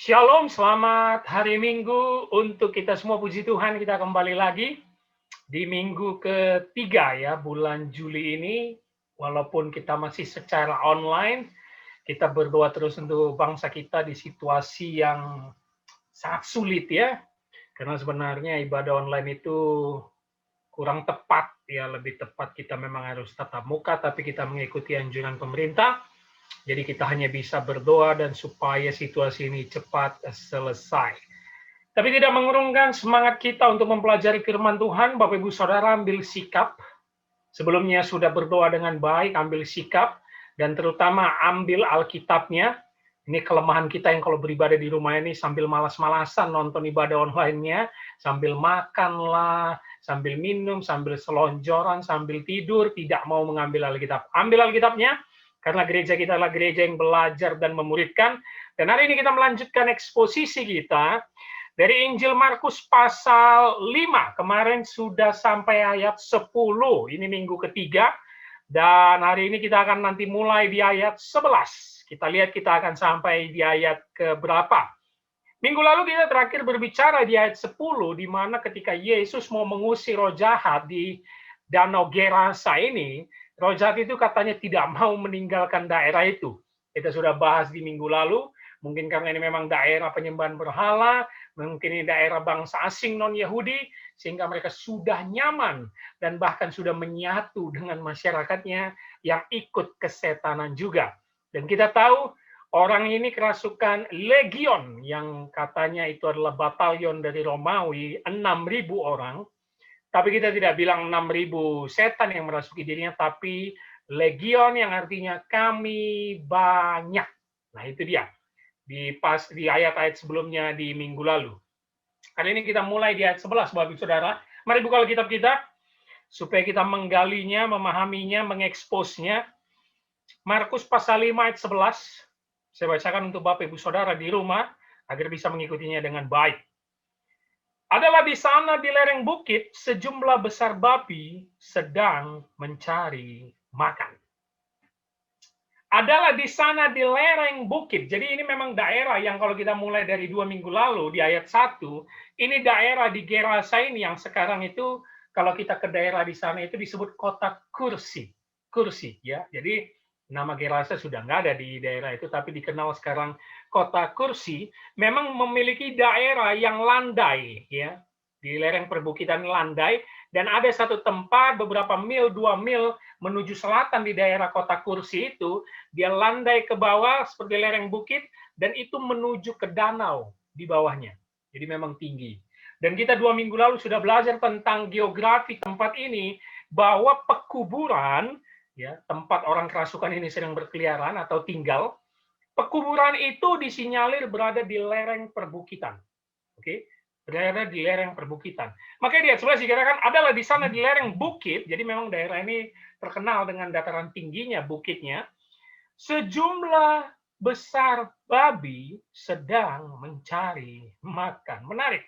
Shalom, selamat hari Minggu untuk kita semua. Puji Tuhan, kita kembali lagi di minggu ketiga ya bulan Juli ini. Walaupun kita masih secara online, kita berdoa terus untuk bangsa kita di situasi yang sangat sulit ya. Karena sebenarnya ibadah online itu kurang tepat ya, lebih tepat kita memang harus tatap muka, tapi kita mengikuti anjuran pemerintah. Jadi kita hanya bisa berdoa dan supaya situasi ini cepat selesai. Tapi tidak mengurungkan semangat kita untuk mempelajari firman Tuhan. Bapak Ibu Saudara, ambil sikap. Sebelumnya sudah berdoa dengan baik, ambil sikap. Dan terutama ambil Alkitabnya. Ini kelemahan kita yang kalau beribadah di rumah ini sambil malas-malasan nonton ibadah online-nya, sambil makan lah, sambil minum, sambil selonjoran, sambil tidur, tidak mau mengambil Alkitab. Ambil Alkitabnya, karena gereja kita adalah gereja yang belajar dan memuridkan. Dan hari ini kita melanjutkan eksposisi kita dari Injil Markus pasal 5. Kemarin sudah sampai ayat 10. Ini minggu ketiga. Dan hari ini kita akan nanti mulai di ayat 11. Kita lihat kita akan sampai di ayat keberapa. Minggu lalu kita terakhir berbicara di ayat 10, di mana ketika Yesus mau mengusir roh jahat di Danau Gerasa ini, roh jahat itu katanya tidak mau meninggalkan daerah itu. Kita sudah bahas di minggu lalu, mungkin karena ini memang daerah penyembahan berhala, mungkin ini daerah bangsa asing non-Yahudi, sehingga mereka sudah nyaman dan bahkan sudah menyatu dengan masyarakatnya yang ikut kesetanan juga. Dan kita tahu orang ini kerasukan legion yang katanya itu adalah batalion dari Romawi, 6.000 orang. Tapi kita tidak bilang 6.000 setan yang merasuki dirinya, tapi legion yang artinya kami banyak. Nah itu dia, di ayat-ayat sebelumnya di minggu lalu. Kali ini kita mulai di ayat 11, Bapak Ibu Saudara. Mari buka Alkitab kita, supaya kita menggalinya, memahaminya, mengeksposnya. Markus pasal 5 ayat 11, saya bacakan untuk Bapak Ibu Saudara di rumah, agar bisa mengikutinya dengan baik. Adalah di sana di lereng bukit sejumlah besar babi sedang mencari makan. Adalah di sana di lereng bukit. Jadi ini memang daerah yang kalau kita mulai dari 2 minggu lalu di ayat 1, ini daerah di Gerasa ini yang sekarang itu kalau kita ke daerah di sana itu disebut kota kursi. Kursi ya. Jadi nama Gerasa sudah nggak ada di daerah itu, tapi dikenal sekarang kota kursi. Memang memiliki daerah yang landai ya, di lereng perbukitan landai, dan ada satu tempat beberapa mil, 2 mil menuju selatan di daerah kota kursi itu, dia landai ke bawah seperti lereng bukit, dan itu menuju ke danau di bawahnya. Jadi memang tinggi. Dan kita 2 minggu lalu sudah belajar tentang geografi tempat ini, bahwa pekuburan, ya, tempat orang kerasukan ini sedang berkeliaran atau tinggal, pekuburan itu disinyalir berada di lereng perbukitan. Oke, berada di lereng perbukitan. Makanya di ayat 11 dikatakan adalah di sana di lereng bukit, jadi memang daerah ini terkenal dengan dataran tingginya, bukitnya. Sejumlah besar babi sedang mencari makan. Menarik.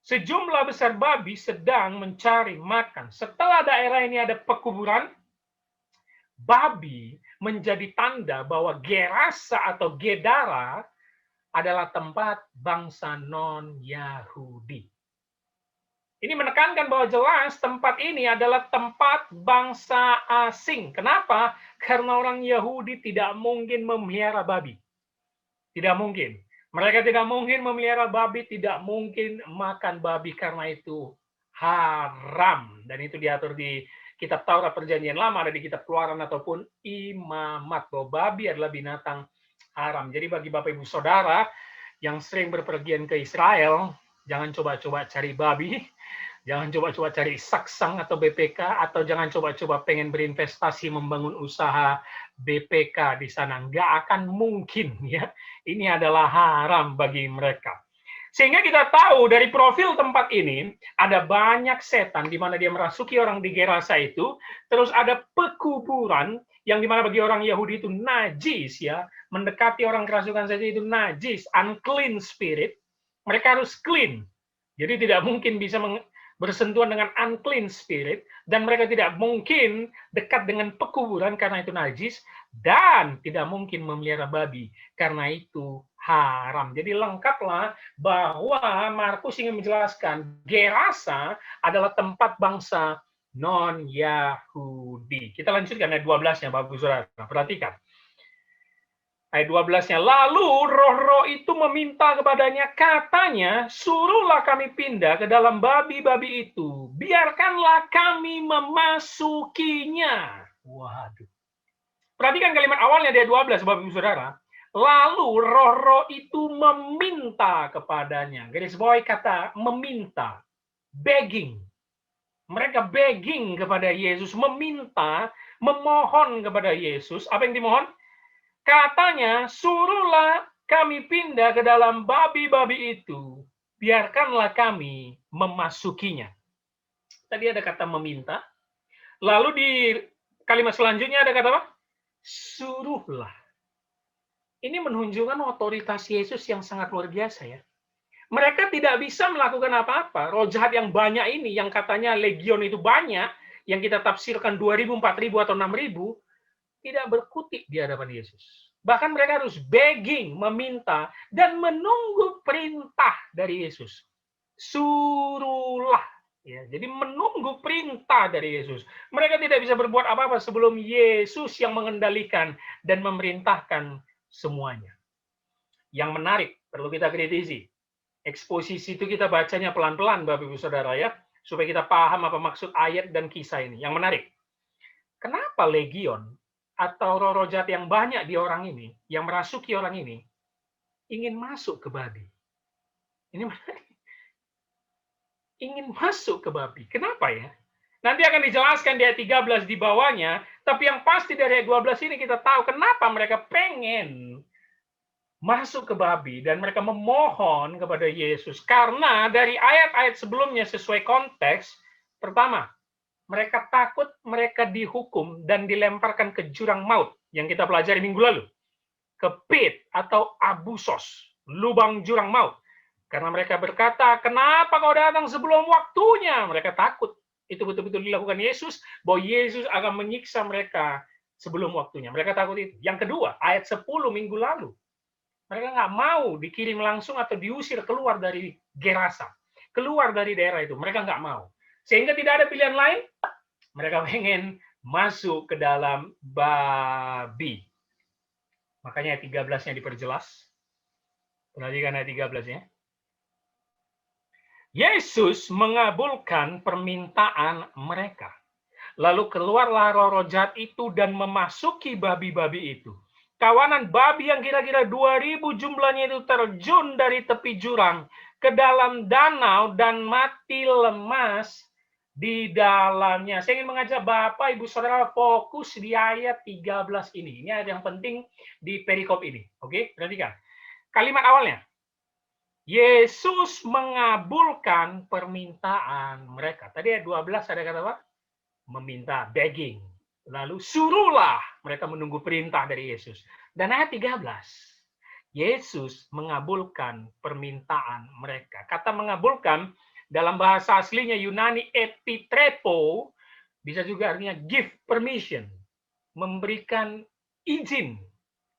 Sejumlah besar babi sedang mencari makan. Setelah daerah ini ada pekuburan, babi menjadi tanda bahwa Gerasa atau Gedara adalah tempat bangsa non-Yahudi. Ini menekankan bahwa jelas tempat ini adalah tempat bangsa asing. Kenapa? Karena orang Yahudi tidak mungkin memelihara babi. Tidak mungkin. Mereka tidak mungkin memelihara babi, tidak mungkin makan babi karena itu haram. Dan itu diatur di kitab Taurat Perjanjian Lama, ada di kitab Keluaran ataupun Imamat, bahwa babi adalah binatang haram. Jadi bagi Bapak Ibu Saudara yang sering berpergian ke Israel, jangan coba-coba cari babi, jangan coba-coba cari saksang atau BPK, atau jangan coba-coba pengen berinvestasi membangun usaha BPK di sana. Nggak akan mungkin ya. Ini adalah haram bagi mereka. Sehingga kita tahu dari profil tempat ini, ada banyak setan di mana dia merasuki orang di Gerasa itu, terus ada pekuburan yang di mana bagi orang Yahudi itu najis ya, mendekati orang kerasukan saja itu najis, unclean spirit, mereka harus clean. Jadi tidak mungkin bisa bersentuhan dengan unclean spirit, dan mereka tidak mungkin dekat dengan pekuburan karena itu najis, dan tidak mungkin memelihara babi karena itu haram. Jadi lengkaplah bahwa Markus ingin menjelaskan Gerasa adalah tempat bangsa non-Yahudi. Kita lanjutkan ayat 12-nya, Bapak Ibu Saudara. Perhatikan. Ayat 12-nya, lalu roh-roh itu meminta kepadanya, katanya, suruhlah kami pindah ke dalam babi-babi itu. Biarkanlah kami memasukinya. Waduh. Perhatikan kalimat awalnya di ayat 12, Bapak Ibu Saudara. Lalu roh-roh itu meminta kepadanya. Garis bawahi kata meminta. Begging. Mereka begging kepada Yesus. Meminta, memohon kepada Yesus. Apa yang dimohon? Katanya, suruhlah kami pindah ke dalam babi-babi itu. Biarkanlah kami memasukinya. Tadi ada kata meminta. Lalu di kalimat selanjutnya ada kata apa? Suruhlah. Ini menunjukkan otoritas Yesus yang sangat luar biasa ya. Mereka tidak bisa melakukan apa-apa. Roh jahat yang banyak ini, yang katanya legion itu banyak, yang kita tafsirkan 2.000, 4.000, atau 6.000, tidak berkutik di hadapan Yesus. Bahkan mereka harus begging, meminta, dan menunggu perintah dari Yesus. Suruhlah. Ya, jadi menunggu perintah dari Yesus. Mereka tidak bisa berbuat apa-apa sebelum Yesus yang mengendalikan dan memerintahkan semuanya. Yang menarik, perlu kita kritisi. Eksposisi itu kita bacanya pelan-pelan, Bapak Ibu Saudara ya, supaya kita paham apa maksud ayat dan kisah ini. Yang menarik, kenapa legion atau roh-roh jahat yang banyak di orang ini, yang merasuki orang ini, ingin masuk ke babi? Ini menarik. Ingin masuk ke babi. Kenapa ya? Nanti akan dijelaskan di ayat 13 di bawahnya, tapi yang pasti dari ayat 12 ini kita tahu kenapa mereka pengen masuk ke babi dan mereka memohon kepada Yesus. Karena dari ayat-ayat sebelumnya sesuai konteks, pertama, mereka takut mereka dihukum dan dilemparkan ke jurang maut yang kita pelajari minggu lalu. Ke pit atau abusos, lubang jurang maut. Karena mereka berkata, kenapa kau datang sebelum waktunya? Mereka takut. Itu betul-betul dilakukan Yesus, bahwa Yesus akan menyiksa mereka sebelum waktunya. Mereka takut itu. Yang kedua, ayat 10 minggu lalu. Mereka nggak mau dikirim langsung atau diusir keluar dari Gerasa. Keluar dari daerah itu. Mereka nggak mau. Sehingga tidak ada pilihan lain. Mereka pengen masuk ke dalam babi. Makanya ayat 13-nya diperjelas. Perhatikan ayat 13-nya. Yesus mengabulkan permintaan mereka. Lalu keluarlah roh-roh jahat itu dan memasuki babi-babi itu. Kawanan babi yang kira-kira 2.000 jumlahnya itu terjun dari tepi jurang ke dalam danau dan mati lemas di dalamnya. Saya ingin mengajak Bapak, Ibu, Saudara fokus di ayat 13 ini. Ini ayat yang penting di perikop ini. Oke, perhatikan. Kalimat awalnya. Yesus mengabulkan permintaan mereka. Tadi ayat 12 ada kata apa? Meminta, begging. Lalu suruhlah mereka menunggu perintah dari Yesus. Dan ayat 13, Yesus mengabulkan permintaan mereka. Kata mengabulkan dalam bahasa aslinya Yunani epitrepo, bisa juga artinya give permission, memberikan izin.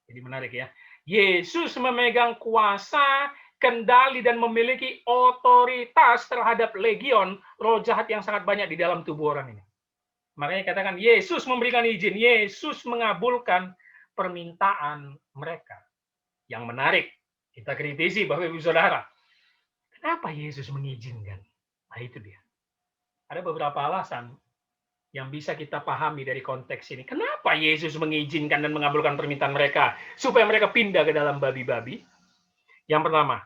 Jadi menarik ya. Yesus memegang kuasa, kendali, dan memiliki otoritas terhadap legion roh jahat yang sangat banyak di dalam tubuh orang ini. Makanya katakan Yesus memberikan izin, Yesus mengabulkan permintaan mereka. Yang menarik, kita kritisi Bapak Ibu Saudara. Kenapa Yesus mengizinkan? Nah itu dia. Ada beberapa alasan yang bisa kita pahami dari konteks ini. Kenapa Yesus mengizinkan dan mengabulkan permintaan mereka supaya mereka pindah ke dalam babi-babi? Yang pertama,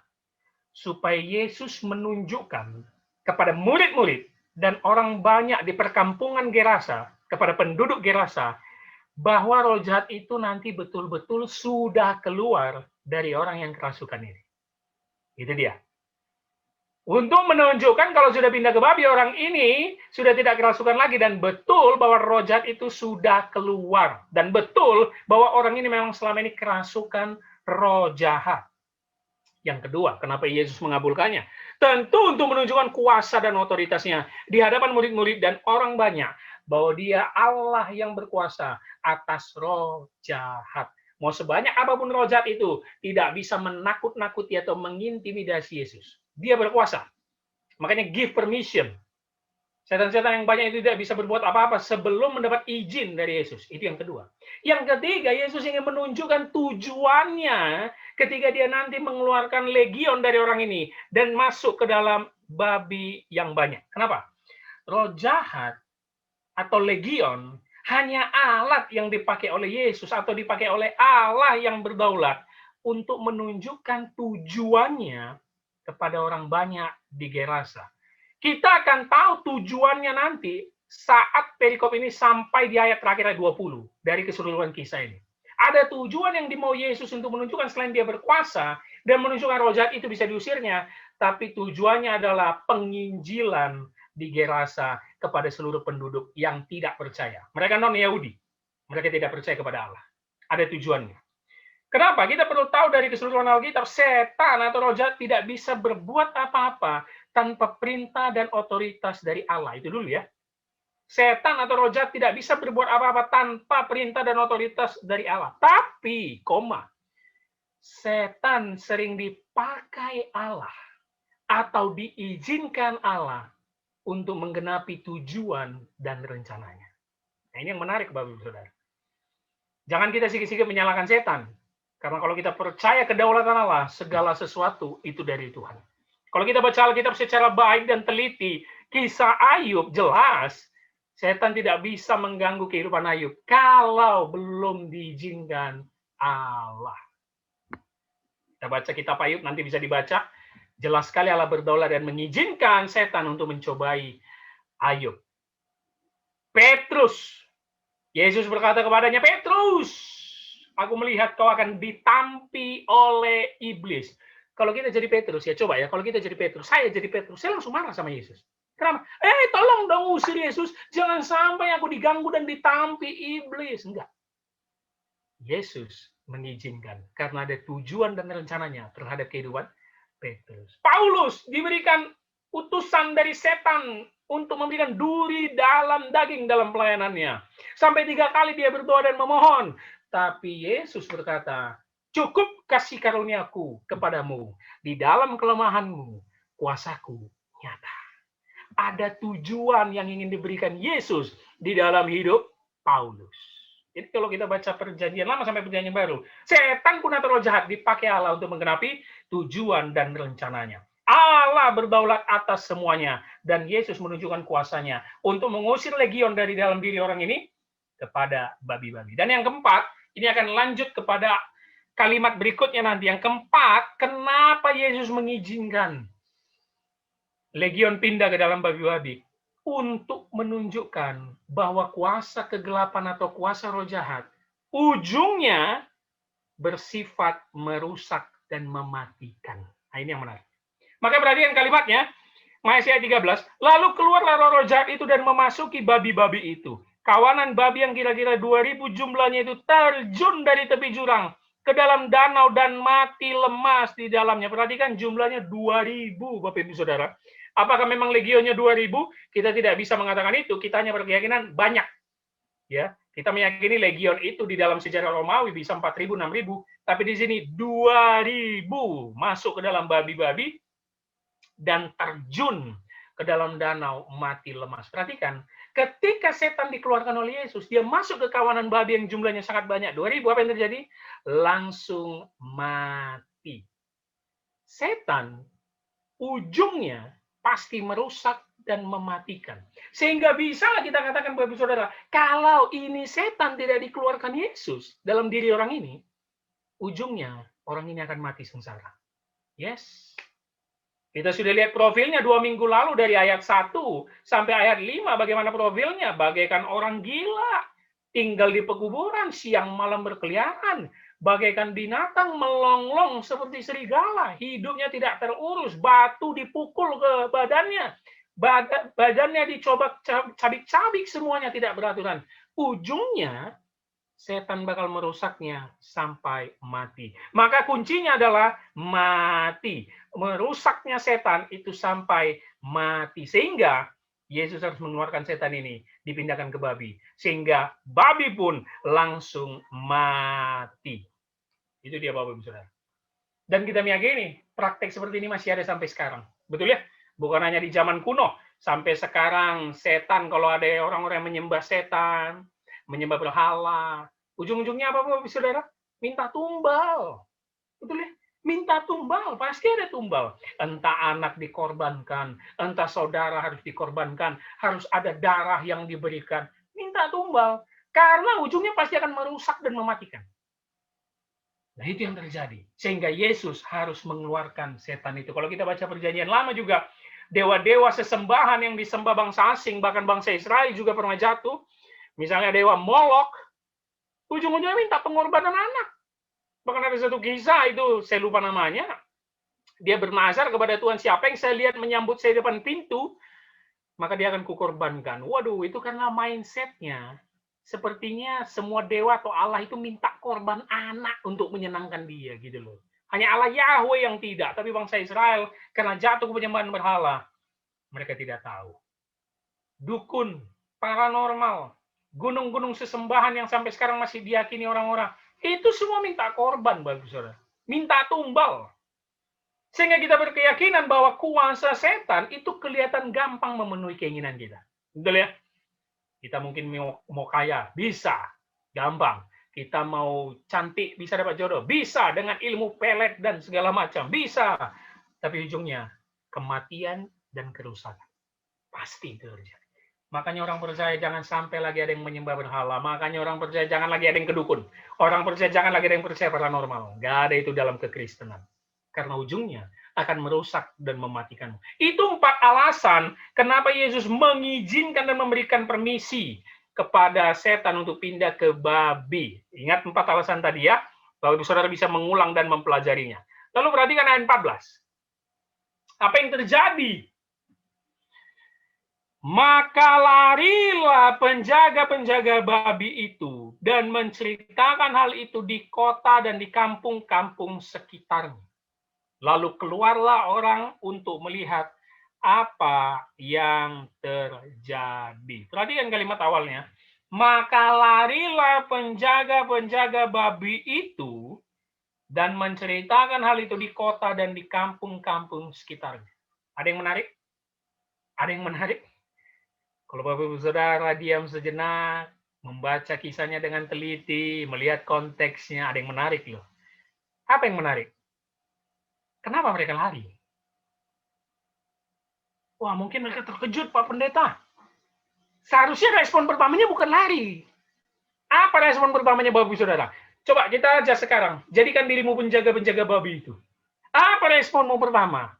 supaya Yesus menunjukkan kepada murid-murid dan orang banyak di perkampungan Gerasa, kepada penduduk Gerasa, bahwa roh jahat itu nanti betul-betul sudah keluar dari orang yang kerasukan ini. Itu dia. Untuk menunjukkan kalau sudah pindah ke babi, orang ini sudah tidak kerasukan lagi, dan betul bahwa roh jahat itu sudah keluar. Dan betul bahwa orang ini memang selama ini kerasukan roh jahat. Yang kedua, kenapa Yesus mengabulkannya? Tentu untuk menunjukkan kuasa dan otoritasnya di hadapan murid-murid dan orang banyak, bahwa dia Allah yang berkuasa atas roh jahat. Mau sebanyak apapun roh jahat itu, tidak bisa menakut-nakuti atau mengintimidasi Yesus. Dia berkuasa. Makanya give permission. Setan-setan yang banyak itu tidak bisa berbuat apa-apa sebelum mendapat izin dari Yesus. Itu yang kedua. Yang ketiga, Yesus ingin menunjukkan tujuannya ketika dia nanti mengeluarkan legion dari orang ini dan masuk ke dalam babi yang banyak. Kenapa? Roh jahat atau legion hanya alat yang dipakai oleh Yesus atau dipakai oleh Allah yang berdaulat untuk menunjukkan tujuannya kepada orang banyak di Gerasa. Kita akan tahu tujuannya nanti saat perikop ini sampai di ayat terakhir ayat 20 dari keseluruhan kisah ini. Ada tujuan yang dimau Yesus untuk menunjukkan selain dia berkuasa dan menunjukkan roh jahat itu bisa diusirnya, tapi tujuannya adalah penginjilan di Gerasa kepada seluruh penduduk yang tidak percaya. Mereka non-Yahudi. Mereka tidak percaya kepada Allah. Ada tujuannya. Kenapa? Kita perlu tahu dari keseluruhan Alkitab, setan atau roh jahat tidak bisa berbuat apa-apa tanpa perintah dan otoritas dari Allah. Itu dulu ya. Setan atau roh jahat tidak bisa berbuat apa-apa tanpa perintah dan otoritas dari Allah. Tapi, setan sering dipakai Allah atau diizinkan Allah untuk menggenapi tujuan dan rencananya. Nah, ini yang menarik, Bapak Ibu Saudara. Jangan kita sikit-sikit menyalahkan setan. Karena kalau kita percaya kedaulatan Allah, segala sesuatu itu dari Tuhan. Kalau kita baca Alkitab secara baik dan teliti, kisah Ayub jelas, setan tidak bisa mengganggu kehidupan Ayub kalau belum diizinkan Allah. Kita baca kitab Ayub, nanti bisa dibaca. Jelas sekali Allah berdaulat dan mengizinkan setan untuk mencobai Ayub. Petrus, Yesus berkata kepadanya, Petrus, aku melihat kau akan ditampi oleh iblis. Kalau kita jadi Petrus, ya coba ya, kalau kita jadi Petrus, saya jadi Petrus, saya langsung marah sama Yesus. Kenapa? Tolong dong usir Yesus, jangan sampai aku diganggu dan ditampi iblis. Enggak. Yesus mengizinkan, karena ada tujuan dan rencananya terhadap kehidupan Petrus. Paulus diberikan utusan dari setan untuk memberikan duri dalam daging dalam pelayanannya. Sampai 3 kali dia berdoa dan memohon. Tapi Yesus berkata, cukup kasih karuniaku kepadamu. Di dalam kelemahanmu, kuasaku nyata. Ada tujuan yang ingin diberikan Yesus di dalam hidup Paulus. Jadi kalau kita baca perjanjian lama sampai perjanjian baru, setan pun atau roh jahat dipakai Allah untuk menggenapi tujuan dan rencananya. Allah berdaulat atas semuanya, dan Yesus menunjukkan kuasanya untuk mengusir legion dari dalam diri orang ini kepada babi-babi. Dan yang keempat, ini akan lanjut kepada kalimat berikutnya nanti. Yang keempat, kenapa Yesus mengizinkan legion pindah ke dalam babi-babi? Untuk menunjukkan bahwa kuasa kegelapan atau kuasa roh jahat ujungnya bersifat merusak dan mematikan. Nah, ini yang menarik. Maka perhatikan kalimatnya, Yesaya 13, lalu keluarlah roh-roh jahat itu dan memasuki babi-babi itu. Kawanan babi yang kira-kira 2000 jumlahnya itu terjun dari tepi jurang ke dalam danau dan mati lemas di dalamnya. Perhatikan jumlahnya 2000, Bapak Ibu Saudara. Apakah memang legionnya 2000? Kita tidak bisa mengatakan itu, kita hanya berkeyakinan banyak. Ya, kita meyakini legion itu di dalam sejarah Romawi bisa 4000, 6000, tapi di sini 2000 masuk ke dalam babi-babi dan terjun ke dalam danau mati lemas. Perhatikan, ketika setan dikeluarkan oleh Yesus, dia masuk ke kawanan babi yang jumlahnya sangat banyak, 2000, apa yang terjadi? Langsung mati. Setan ujungnya pasti merusak dan mematikan. Sehingga bisalah kita katakan, Bapak Saudara, kalau ini setan tidak dikeluarkan Yesus dalam diri orang ini, ujungnya orang ini akan mati sengsara. Yes. Kita sudah lihat profilnya 2 minggu lalu dari ayat 1 sampai ayat 5. Bagaimana profilnya? Bagaikan orang gila. Tinggal di pekuburan, siang malam berkeliaran. Bagaikan binatang melonglong seperti serigala. Hidupnya tidak terurus. Batu dipukul ke badannya. Badannya dicoba cabik-cabik, semuanya tidak beraturan. Ujungnya, setan bakal merusaknya sampai mati. Maka kuncinya adalah mati. Merusaknya setan itu sampai mati. Sehingga Yesus harus mengeluarkan setan ini, dipindahkan ke babi. Sehingga babi pun langsung mati. Itu dia Bapak Ibu Saudara. Dan kita meyakini praktek seperti ini masih ada sampai sekarang. Betul ya? Bukan hanya di zaman kuno. Sampai sekarang setan, kalau ada orang-orang yang menyembah setan, menyembah berhala, ujung-ujungnya apa Bapak Ibu Saudara? Minta tumbal. Betul ya? Minta tumbal, pasti ada tumbal. Entah anak dikorbankan, entah saudara harus dikorbankan, harus ada darah yang diberikan. Minta tumbal. Karena ujungnya pasti akan merusak dan mematikan. Nah, itu yang terjadi. Sehingga Yesus harus mengeluarkan setan itu. Kalau kita baca perjanjian lama juga, dewa-dewa sesembahan yang disembah bangsa asing, bahkan bangsa Israel juga pernah jatuh. Misalnya dewa Molok, ujung-ujungnya minta pengorbanan anak. Bahkan ada satu kisah itu, saya lupa namanya. Dia bernazar kepada Tuhan, siapa yang saya lihat menyambut saya di depan pintu, maka dia akan kukorbankan. Waduh, itu karena mindsetnya. Sepertinya semua dewa atau Allah itu minta korban anak untuk menyenangkan dia, gitu loh. Hanya Allah Yahweh yang tidak, tapi bangsa Israel karena jatuh ke penyembahan berhala, mereka tidak tahu. Dukun, paranormal, gunung-gunung sesembahan yang sampai sekarang masih diyakini orang-orang, itu semua minta korban, Bapak Saudara. Minta tumbal. Sehingga kita berkeyakinan bahwa kuasa setan itu kelihatan gampang memenuhi keinginan kita. Betul ya? Kita mungkin mau kaya, bisa. Gampang. Kita mau cantik, bisa dapat jodoh. Bisa dengan ilmu pelet dan segala macam. Bisa. Tapi ujungnya, kematian dan kerusakan. Pasti itu terjadi. Makanya orang percaya jangan sampai lagi ada yang menyembah berhala. Makanya orang percaya jangan lagi ada yang kedukun. Orang percaya jangan lagi ada yang percaya paranormal. Nggak ada itu dalam kekristenan. Karena ujungnya akan merusak dan mematikan. Itu 4 alasan kenapa Yesus mengizinkan dan memberikan permisi kepada setan untuk pindah ke babi. Ingat 4 alasan tadi ya. Bapak Ibu Saudara bisa mengulang dan mempelajarinya. Lalu perhatikan ayat 14. Apa yang terjadi? Maka larilah penjaga-penjaga babi itu dan menceritakan hal itu di kota dan di kampung-kampung sekitarnya. Lalu keluarlah orang untuk melihat apa yang terjadi. Perhatikan kalimat awalnya. Maka larilah penjaga-penjaga babi itu dan menceritakan hal itu di kota dan di kampung-kampung sekitarnya. Ada yang menarik? Ada yang menarik? Kalau Bapak Ibu Saudara diam sejenak, membaca kisahnya dengan teliti, melihat konteksnya, ada yang menarik loh. Apa yang menarik? Kenapa mereka lari? Wah, mungkin mereka terkejut, Pak Pendeta. Seharusnya respon pertamanya bukan lari. Apa respon pertamanya, Bapak Ibu Saudara? Coba kita aja sekarang. Jadikan dirimu penjaga-penjaga babi itu. Apa responmu pertama?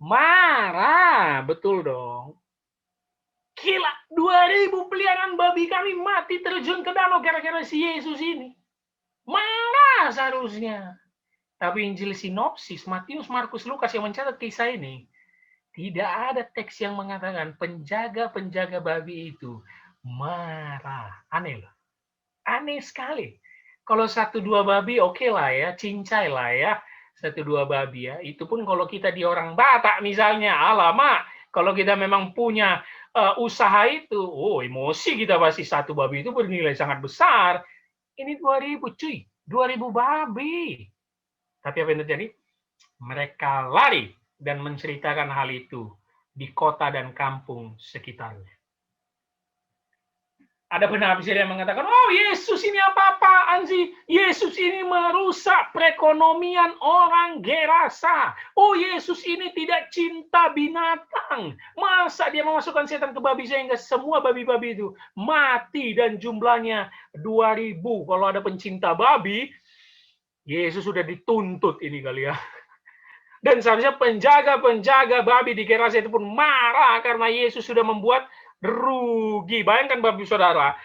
Marah. Betul dong. Gila, 2000 peliharaan babi kami mati terjun ke danau gara-gara si Yesus ini. Marah seharusnya. Tapi Injil sinopsis, Matius, Markus, Lukas yang mencatat kisah ini, tidak ada teks yang mengatakan penjaga-penjaga babi itu marah. Aneh loh. Aneh sekali. Kalau 1-2 babi oke lah ya, cincai lah ya. 1-2 babi ya. Itu pun kalau kita di orang Batak misalnya, alamak. Kalau kita memang punya usaha itu, emosi kita pasti 1 babi itu bernilai sangat besar. Ini 2000 cuy, 2000 babi. Tapi apa yang terjadi? Mereka lari dan menceritakan hal itu di kota dan kampung sekitarnya. Ada penafsir yang mengatakan, oh Yesus ini apa-apaan sih? Yesus ini merusak perekonomian orang Gerasa. Oh Yesus ini tidak cinta binatang. Masa dia memasukkan setan ke babi sehingga semua babi-babi itu mati dan jumlahnya 2000. Kalau ada pencinta babi, Yesus sudah dituntut ini kali ya. Dan seharusnya penjaga-penjaga babi di Gerasa itu pun marah karena Yesus sudah membuat rugi. Bayangkan Bapak Saudara,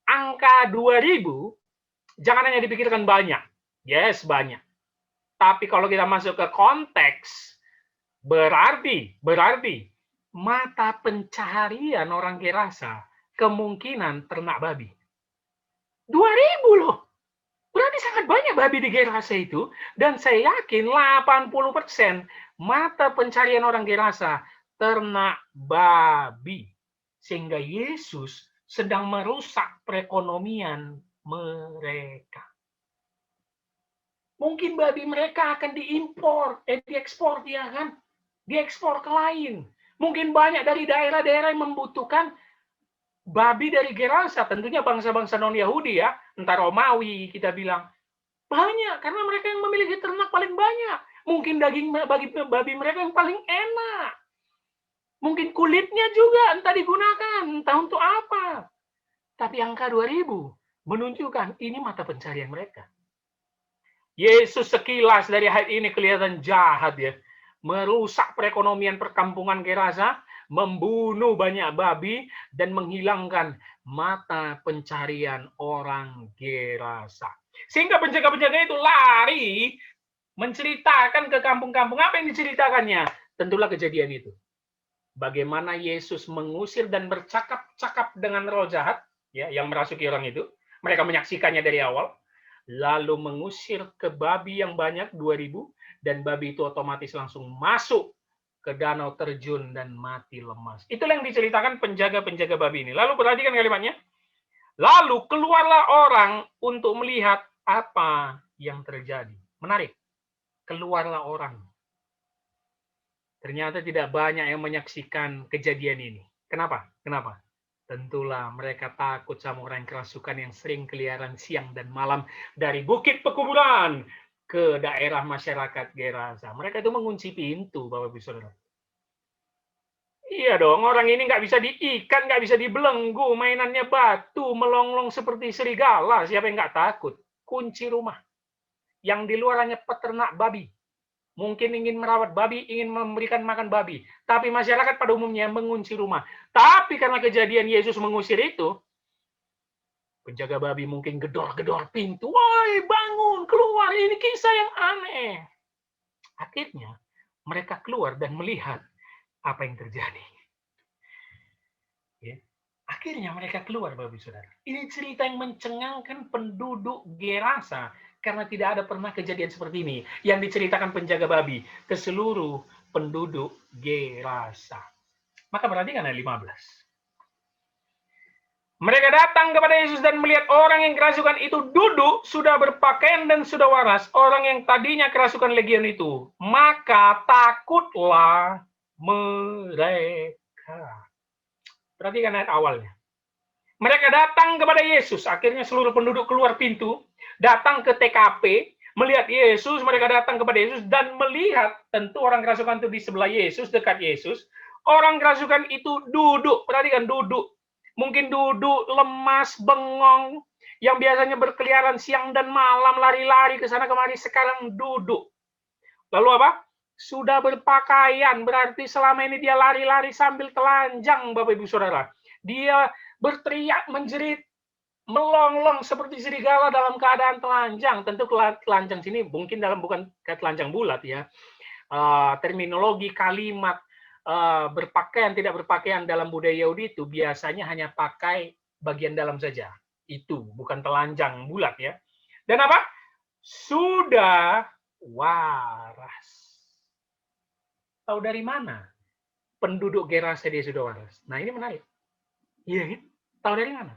angka 2000 jangan hanya dipikirkan banyak. Yes, banyak. Tapi kalau kita masuk ke konteks, berarti mata pencaharian orang Gerasa kemungkinan ternak babi. 2000 loh. Berarti sangat banyak babi di Gerasa itu, dan saya yakin 80% mata pencarian orang Gerasa ternak babi. Sehingga Yesus sedang merusak perekonomian mereka. Mungkin babi mereka akan diekspor ya kan? Diekspor ke lain. Mungkin banyak dari daerah-daerah yang membutuhkan babi dari Gerasa, tentunya bangsa-bangsa non-Yahudi ya, entah Romawi kita bilang. Banyak, karena mereka yang memiliki ternak paling banyak. Mungkin daging babi mereka yang paling enak. Mungkin kulitnya juga entah digunakan, entah untuk apa. Tapi angka 2000 menunjukkan ini mata pencarian mereka. Yesus sekilas dari ayat ini kelihatan jahat ya. Merusak perekonomian perkampungan Gerasa, membunuh banyak babi, dan menghilangkan mata pencarian orang Gerasa. Sehingga penjaga-penjaga itu lari menceritakan ke kampung-kampung. Apa yang diceritakannya? Tentulah kejadian itu. Bagaimana Yesus mengusir dan bercakap-cakap dengan roh jahat ya, yang merasuki orang itu. Mereka menyaksikannya dari awal. Lalu mengusir ke babi yang banyak, 2000, dan babi itu otomatis langsung masuk ke danau terjun dan mati lemas. Itulah yang diceritakan penjaga-penjaga babi ini. Lalu perhatikan kalimatnya. Lalu keluarlah orang untuk melihat apa yang terjadi. Menarik. Keluarlah orang. Ternyata tidak banyak yang menyaksikan kejadian ini. Kenapa? Kenapa? Tentulah mereka takut sama orang kerasukan yang sering keliaran siang dan malam dari bukit pekuburan ke daerah masyarakat Gerasa. Mereka itu mengunci pintu, Bapak Ibu Saudara. Iya dong, orang ini nggak bisa diikat, nggak bisa dibelenggu, mainannya batu, melonglong seperti serigala. Siapa yang nggak takut? Kunci rumah. Yang di luar hanya peternak babi. Mungkin ingin merawat babi, ingin memberikan makan babi. Tapi masyarakat pada umumnya mengunci rumah. Tapi karena kejadian Yesus mengusir itu, penjaga babi mungkin gedor-gedor pintu. Woi, bangun, keluar. Ini kisah yang aneh. Akhirnya, mereka keluar dan melihat apa yang terjadi. Ya. Akhirnya mereka keluar, Bapak Saudara. Ini cerita yang mencengangkan penduduk Gerasa. Karena tidak ada pernah kejadian seperti ini yang diceritakan penjaga babi ke seluruh penduduk Gerasa. Maka perhatikan ayat 15. Mereka datang kepada Yesus dan melihat orang yang kerasukan itu duduk, sudah berpakaian dan sudah waras. Orang yang tadinya kerasukan legion itu. Maka takutlah mereka. Perhatikan ayat awalnya. Mereka datang kepada Yesus. Akhirnya seluruh penduduk keluar pintu. Datang ke TKP, melihat Yesus, mereka datang kepada Yesus dan melihat, tentu orang kerasukan itu di sebelah Yesus, dekat Yesus. Orang kerasukan itu duduk, perhatikan duduk. Mungkin duduk, lemas, bengong, yang biasanya berkeliaran siang dan malam, lari-lari ke sana kemari, sekarang duduk. Lalu apa? Sudah berpakaian, berarti selama ini dia lari-lari sambil telanjang, Bapak Ibu Saudara. Dia berteriak, menjerit, melonglong seperti serigala dalam keadaan telanjang. Tentu telanjang sini mungkin bukan telanjang bulat ya. Terminologi kalimat berpakaian tidak berpakaian dalam budaya Yahudi itu biasanya hanya pakai bagian dalam saja. Itu bukan telanjang bulat ya. Dan apa? Sudah waras. Tahu dari mana penduduk Gerasa dia sudah waras? Nah ini menarik. Iya, tahu dari mana?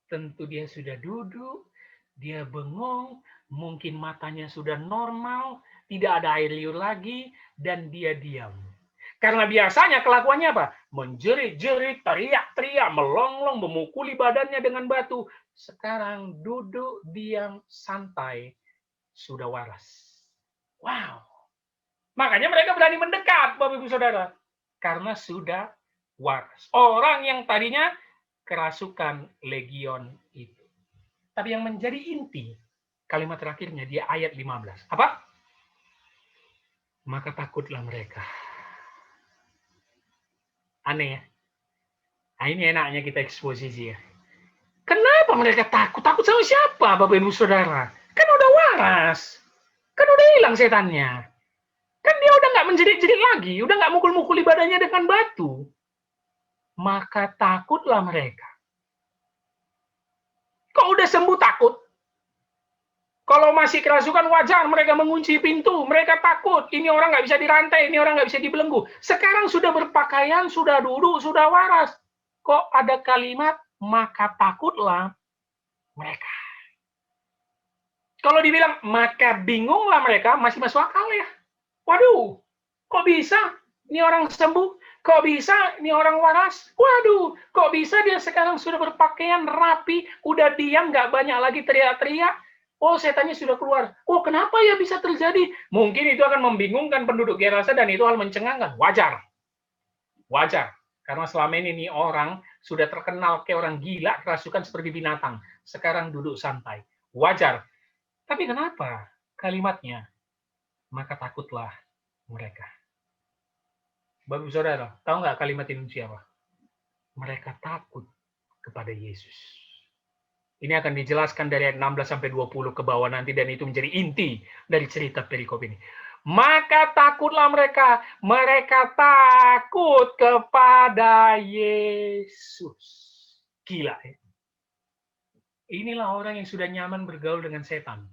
Tentu dia sudah duduk, dia bengong, mungkin matanya sudah normal, tidak ada air liur lagi, dan dia diam. Karena biasanya kelakuannya apa? Menjerit-jerit, teriak-teriak, melonglong, memukuli badannya dengan batu. Sekarang duduk, diam, santai, sudah waras. Wow. Makanya mereka berani mendekat, Bapak Ibu Saudara. Karena sudah waras. Orang yang tadinya kerasukan legion itu. Tapi yang menjadi inti kalimat terakhirnya di ayat 15. Apa? Maka takutlah mereka. Aneh ya? Nah, ini enaknya kita eksposisi ya. Kenapa mereka takut? Takut sama siapa, Bapak Ibu Saudara? Kan udah waras. Kan udah hilang setannya. Kan dia udah nggak menjerit-jerit lagi. Udah nggak mukul-mukuli badannya dengan batu. Maka takutlah mereka. Kok udah sembuh takut? Kalau masih kerasukan wajar mereka mengunci pintu, mereka takut. Ini orang nggak bisa dirantai, ini orang nggak bisa dibelenggu. Sekarang sudah berpakaian, sudah duduk, sudah waras. Kok ada kalimat, maka takutlah mereka. Kalau dibilang maka bingunglah mereka, masih masuk akal ya. Waduh, kok bisa ini orang sembuh? Kok bisa ini orang waras? Waduh, kok bisa dia sekarang sudah berpakaian rapi, udah diam, nggak banyak lagi teriak-teriak. Oh, setannya sudah keluar. Oh, kenapa ya bisa terjadi? Mungkin itu akan membingungkan penduduk Gerasa dan itu hal mencengangkan. Wajar. Wajar. Karena selama ini nih orang sudah terkenal kayak orang gila, kerasukan seperti binatang. Sekarang duduk santai. Wajar. Tapi kenapa kalimatnya? Maka takutlah mereka. Bapak saudara, tahu nggak kalimat ini siapa? Mereka takut kepada Yesus. Ini akan dijelaskan dari ayat 16 sampai 20 ke bawah nanti, dan itu menjadi inti dari cerita perikop ini. Maka takutlah mereka, mereka takut kepada Yesus. Gila ya. Inilah orang yang sudah nyaman bergaul dengan setan.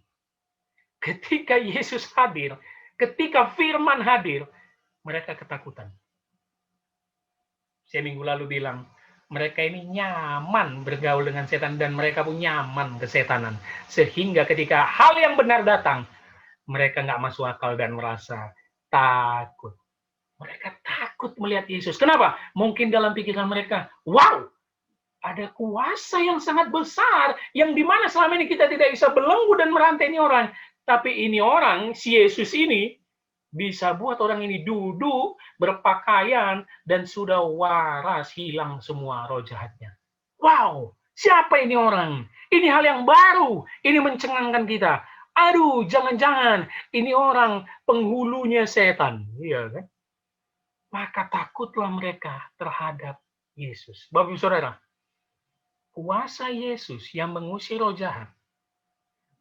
Ketika Yesus hadir, ketika firman hadir, mereka ketakutan. Saya minggu lalu bilang, mereka ini nyaman bergaul dengan setan dan mereka pun nyaman kesetanan. Sehingga ketika hal yang benar datang, mereka nggak masuk akal dan merasa takut. Mereka takut melihat Yesus. Kenapa? Mungkin dalam pikiran mereka, wow, ada kuasa yang sangat besar, yang dimana selama ini kita tidak bisa belenggu dan merantai ini orang. Tapi ini orang, si Yesus ini, bisa buat orang ini duduk, berpakaian, dan sudah waras, hilang semua roh jahatnya. Wow, siapa ini orang? Ini hal yang baru, ini mencengangkan kita. Aduh, jangan-jangan ini orang penghulunya setan. Iya kan? Maka takutlah mereka terhadap Yesus. Bapak saudara, kuasa Yesus yang mengusir roh jahat.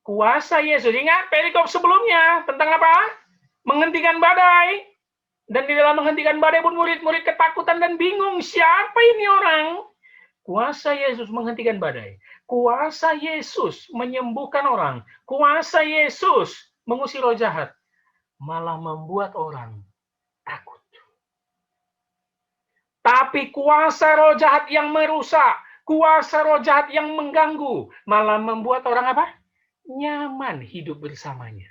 Kuasa Yesus, ingat perikop sebelumnya tentang apa? Menghentikan badai. Dan di dalam menghentikan badai pun murid-murid ketakutan dan bingung. Siapa ini orang? Kuasa Yesus menghentikan badai. Kuasa Yesus menyembuhkan orang. Kuasa Yesus mengusir roh jahat. Malah membuat orang takut. Tapi kuasa roh jahat yang merusak, kuasa roh jahat yang mengganggu, malah membuat orang apa? Nyaman hidup bersamanya.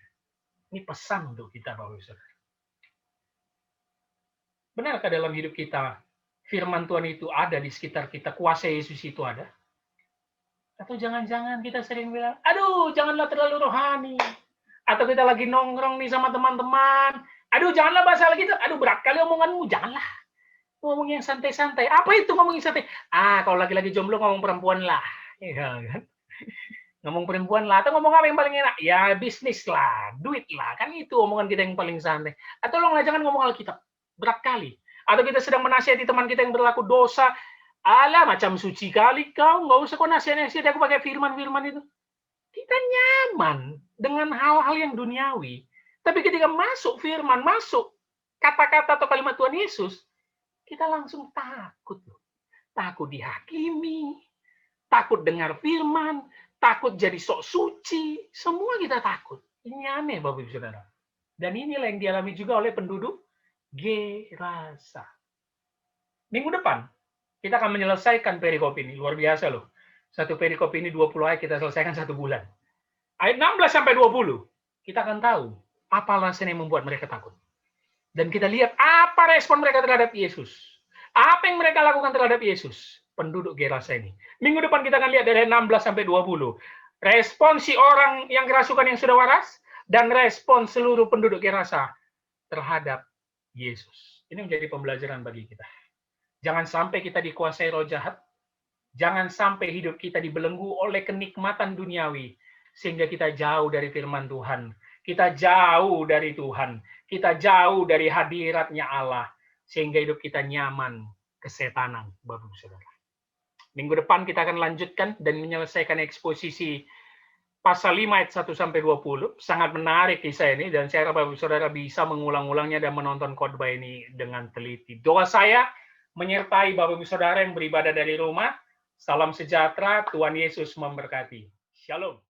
Ini pesan untuk kita, Bapak Ibu Saudara. Benarkah dalam hidup kita firman Tuhan itu ada di sekitar kita, kuasa Yesus itu ada? Atau jangan-jangan kita sering bilang, aduh janganlah terlalu rohani. Atau kita lagi nongkrong nih sama teman-teman, aduh janganlah bahasa lagi, aduh berat kali omonganmu, janganlah. Ngomong yang santai-santai. Apa itu ngomong yang santai? Ah, kalau lagi-lagi jomblo ngomong perempuan lah. Ya, kan? Ngomong perempuan lah, atau ngomong apa yang paling enak? Ya bisnis lah, duit lah, kan itu omongan kita yang paling santai. Atau lo jangan ngomong Alkitab, berat kali. Atau kita sedang menasihati teman kita yang berlaku dosa, alah macam suci kali kau, nggak usah kau nasihat-nasihat aku pakai firman-firman itu. Kita nyaman dengan hal-hal yang duniawi. Tapi ketika masuk firman, masuk kata-kata atau kalimat Tuhan Yesus, kita langsung takut. Takut dihakimi, takut dengar firman, takut jadi sok suci, semua kita takut. Ini aneh, Bapak Ibu Saudara. Dan inilah yang dialami juga oleh penduduk Gerasa. Minggu depan, kita akan menyelesaikan perikop ini. Luar biasa loh. Satu perikop ini 20 ayat kita selesaikan 1 bulan. Ayat 16 sampai 20, kita akan tahu apa alasan yang membuat mereka takut. Dan kita lihat apa respon mereka terhadap Yesus. Apa yang mereka lakukan terhadap Yesus. Penduduk Gerasa ini. Minggu depan kita akan lihat dari 16 sampai 20. Respon si orang yang kerasukan yang sudah waras dan respon seluruh penduduk Gerasa terhadap Yesus. Ini menjadi pembelajaran bagi kita. Jangan sampai kita dikuasai roh jahat. Jangan sampai hidup kita dibelenggu oleh kenikmatan duniawi sehingga kita jauh dari firman Tuhan. Kita jauh dari Tuhan. Kita jauh dari hadiratnya Allah sehingga hidup kita nyaman kesetanan, Bapak Ibu Saudara. Minggu depan kita akan lanjutkan dan menyelesaikan eksposisi pasal 5 ayat 1 sampai 20. Sangat menarik kisah ini dan saya harap Bapak Saudara bisa mengulang-ulangnya dan menonton khotbah ini dengan teliti. Doa saya menyertai Bapak Ibu Saudara yang beribadah dari rumah. Salam sejahtera, Tuhan Yesus memberkati. Shalom.